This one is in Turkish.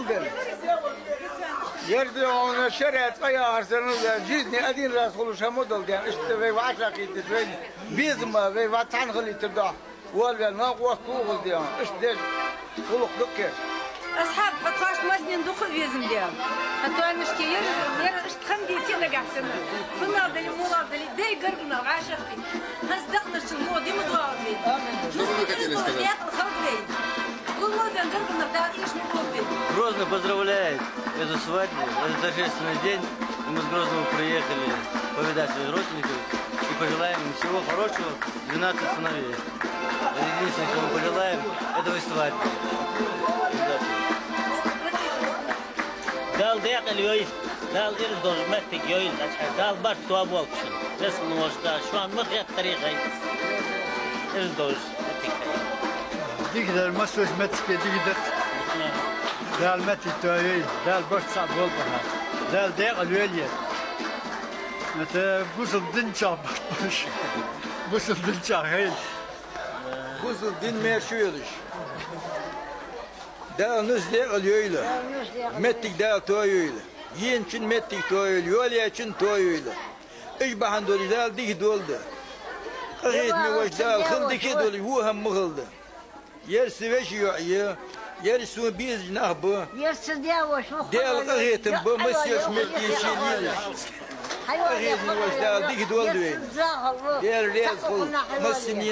buldun. Yerde ona şeriat ayarsanız ya ciddi adin rasul şamodal diye işte ve vaşakit ve bizim ve vatan halitir da ولا ناقوس توغل ديان ايش دير خلق دكر اصحاب حطاش مزنين دخل يزم ديان حتى المشكله يا ايش تخندي تينا قاعدين فنا دلي مولا دلي داي قربنا عاشقي ناس دخلت المو دي مضاربي ناس دخلت الخلق دي والله ده قربنا ده ايش مقولي Грозно поздравляет эту свадьбу, этот торжественный день. Мы с Грозного приехали повидать своих родственников и пожелаем им всего хорошего, 12 сыновей. Единственное, что мы пожелаем, этого свадьбы. Dal değil yoyun, dal değil dozmettik yoyun, dal baş tuğa bolçun. Resmi hoşta, şu an mıhyak tarihi. Ez doz. Digider masoj metske digider. Dal meti tuğa dal baş sağ bol bana. Dal değil yoyun. Mete buzul din çarpmış. Buzul din çarpmış. Buzul din meşhurdur. Dal nüzde alıyorlar. Mettik dal toyuyla. Yin için mettik toyuyla, yol için toyuyla. İş bahan dolu dal dik doldu. Kahit mi hoş dal hındaki dolu bu hem mıhıldı. Yer siveş yok ya. Yer su biz nahbu. Yer sıdya hoş. Dal kahitim bu mesaj mettiği şeyliyle. Kahit mi hoş dal dik doldu. Yer rez kul. Mesimi